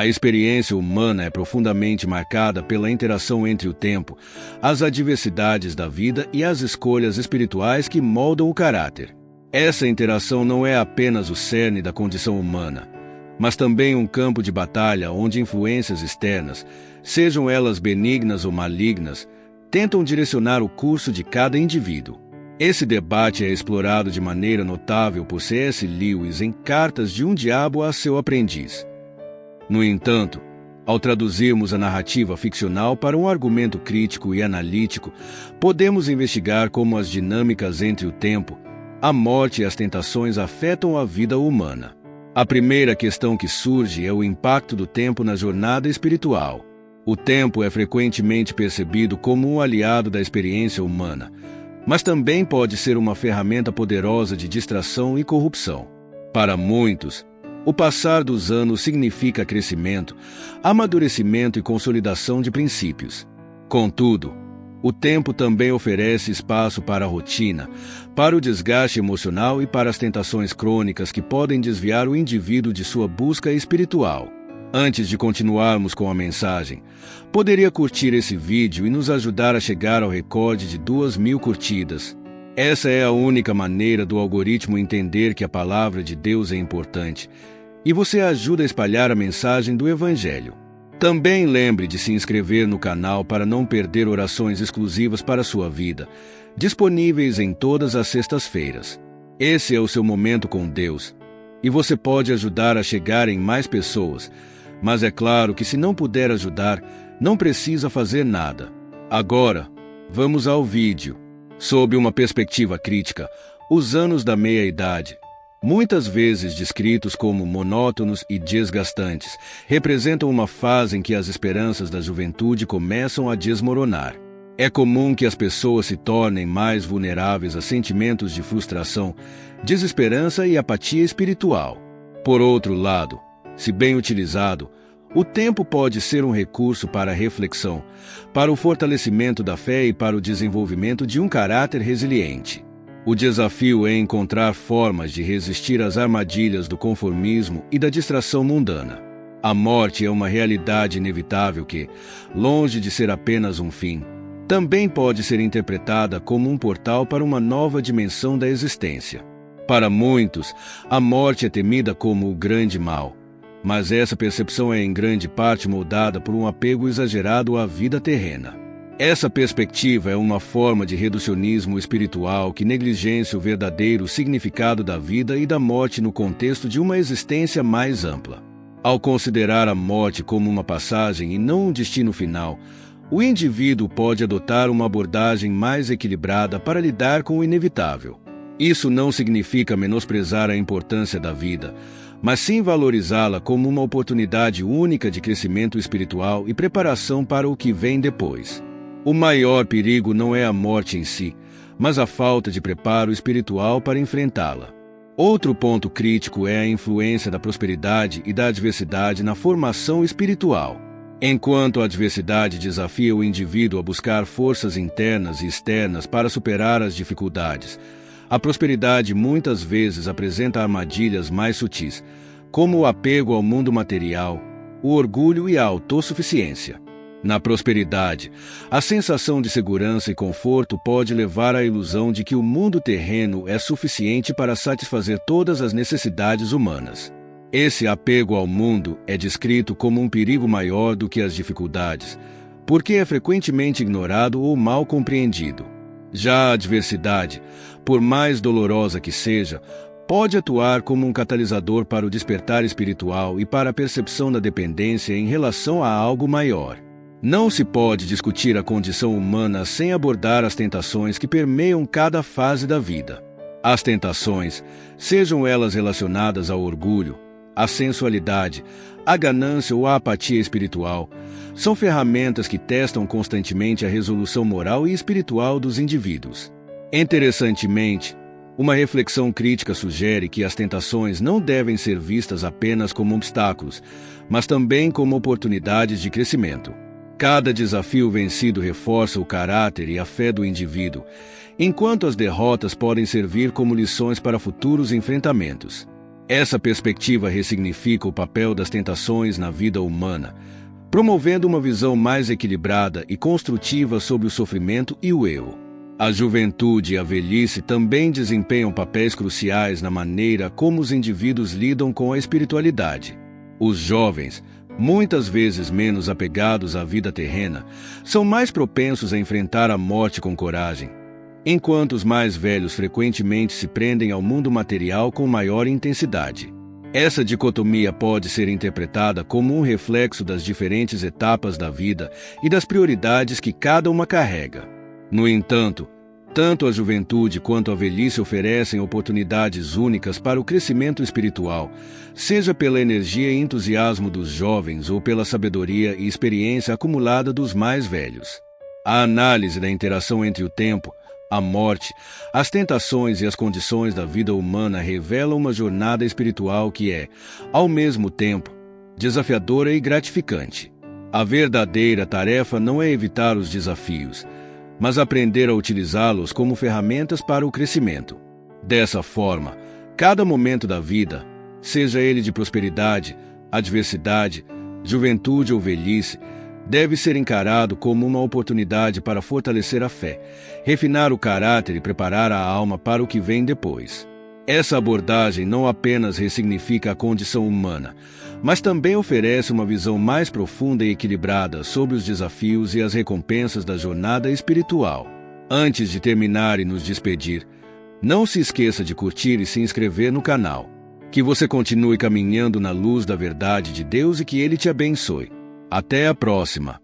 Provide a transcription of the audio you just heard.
A experiência humana é profundamente marcada pela interação entre o tempo, as adversidades da vida e as escolhas espirituais que moldam o caráter. Essa interação não é apenas o cerne da condição humana, mas também um campo de batalha onde influências externas, sejam elas benignas ou malignas, tentam direcionar o curso de cada indivíduo. Esse debate é explorado de maneira notável por C.S. Lewis em Cartas de um Diabo a seu Aprendiz. No entanto, ao traduzirmos a narrativa ficcional para um argumento crítico e analítico, podemos investigar como as dinâmicas entre o tempo, a morte e as tentações afetam a vida humana. A primeira questão que surge é o impacto do tempo na jornada espiritual. O tempo é frequentemente percebido como um aliado da experiência humana, mas também pode ser uma ferramenta poderosa de distração e corrupção. Para muitos, o passar dos anos significa crescimento, amadurecimento e consolidação de princípios. Contudo, o tempo também oferece espaço para a rotina, para o desgaste emocional e para as tentações crônicas que podem desviar o indivíduo de sua busca espiritual. Antes de continuarmos com a mensagem, poderia curtir esse vídeo e nos ajudar a chegar ao recorde de 2.000 curtidas. Essa é a única maneira do algoritmo entender que a palavra de Deus é importante, e você ajuda a espalhar a mensagem do Evangelho. Também lembre de se inscrever no canal para não perder orações exclusivas para a sua vida, disponíveis em todas as sextas-feiras. Esse é o seu momento com Deus, e você pode ajudar a chegar em mais pessoas, mas é claro que se não puder ajudar, não precisa fazer nada. Agora, vamos ao vídeo. Sob uma perspectiva crítica, os anos da meia-idade, muitas vezes descritos como monótonos e desgastantes, representam uma fase em que as esperanças da juventude começam a desmoronar. É comum que as pessoas se tornem mais vulneráveis a sentimentos de frustração, desesperança e apatia espiritual. Por outro lado, se bem utilizado, o tempo pode ser um recurso para a reflexão, para o fortalecimento da fé e para o desenvolvimento de um caráter resiliente. O desafio é encontrar formas de resistir às armadilhas do conformismo e da distração mundana. A morte é uma realidade inevitável que, longe de ser apenas um fim, também pode ser interpretada como um portal para uma nova dimensão da existência. Para muitos, a morte é temida como o grande mal, mas essa percepção é em grande parte moldada por um apego exagerado à vida terrena. Essa perspectiva é uma forma de reducionismo espiritual que negligencia o verdadeiro significado da vida e da morte no contexto de uma existência mais ampla. Ao considerar a morte como uma passagem e não um destino final, o indivíduo pode adotar uma abordagem mais equilibrada para lidar com o inevitável. Isso não significa menosprezar a importância da vida, mas sim valorizá-la como uma oportunidade única de crescimento espiritual e preparação para o que vem depois. O maior perigo não é a morte em si, mas a falta de preparo espiritual para enfrentá-la. Outro ponto crítico é a influência da prosperidade e da adversidade na formação espiritual. Enquanto a adversidade desafia o indivíduo a buscar forças internas e externas para superar as dificuldades, a prosperidade muitas vezes apresenta armadilhas mais sutis, como o apego ao mundo material, o orgulho e a autossuficiência. Na prosperidade, a sensação de segurança e conforto pode levar à ilusão de que o mundo terreno é suficiente para satisfazer todas as necessidades humanas. Esse apego ao mundo é descrito como um perigo maior do que as dificuldades, porque é frequentemente ignorado ou mal compreendido. Já a adversidade, por mais dolorosa que seja, pode atuar como um catalisador para o despertar espiritual e para a percepção da dependência em relação a algo maior. Não se pode discutir a condição humana sem abordar as tentações que permeiam cada fase da vida. As tentações, sejam elas relacionadas ao orgulho, à sensualidade, à ganância ou à apatia espiritual, são ferramentas que testam constantemente a resolução moral e espiritual dos indivíduos. Interessantemente, uma reflexão crítica sugere que as tentações não devem ser vistas apenas como obstáculos, mas também como oportunidades de crescimento. Cada desafio vencido reforça o caráter e a fé do indivíduo, enquanto as derrotas podem servir como lições para futuros enfrentamentos. Essa perspectiva ressignifica o papel das tentações na vida humana, promovendo uma visão mais equilibrada e construtiva sobre o sofrimento e o erro. A juventude e a velhice também desempenham papéis cruciais na maneira como os indivíduos lidam com a espiritualidade. Os jovens, muitas vezes menos apegados à vida terrena, são mais propensos a enfrentar a morte com coragem, enquanto os mais velhos frequentemente se prendem ao mundo material com maior intensidade. Essa dicotomia pode ser interpretada como um reflexo das diferentes etapas da vida e das prioridades que cada uma carrega. No entanto, tanto a juventude quanto a velhice oferecem oportunidades únicas para o crescimento espiritual, seja pela energia e entusiasmo dos jovens ou pela sabedoria e experiência acumulada dos mais velhos. A análise da interação entre o tempo, a morte, as tentações e as condições da vida humana revela uma jornada espiritual que é, ao mesmo tempo, desafiadora e gratificante. A verdadeira tarefa não é evitar os desafios, mas aprender a utilizá-los como ferramentas para o crescimento. Dessa forma, cada momento da vida, seja ele de prosperidade, adversidade, juventude ou velhice, deve ser encarado como uma oportunidade para fortalecer a fé, refinar o caráter e preparar a alma para o que vem depois. Essa abordagem não apenas ressignifica a condição humana, mas também oferece uma visão mais profunda e equilibrada sobre os desafios e as recompensas da jornada espiritual. Antes de terminar e nos despedir, não se esqueça de curtir e se inscrever no canal. Que você continue caminhando na luz da verdade de Deus e que Ele te abençoe. Até a próxima!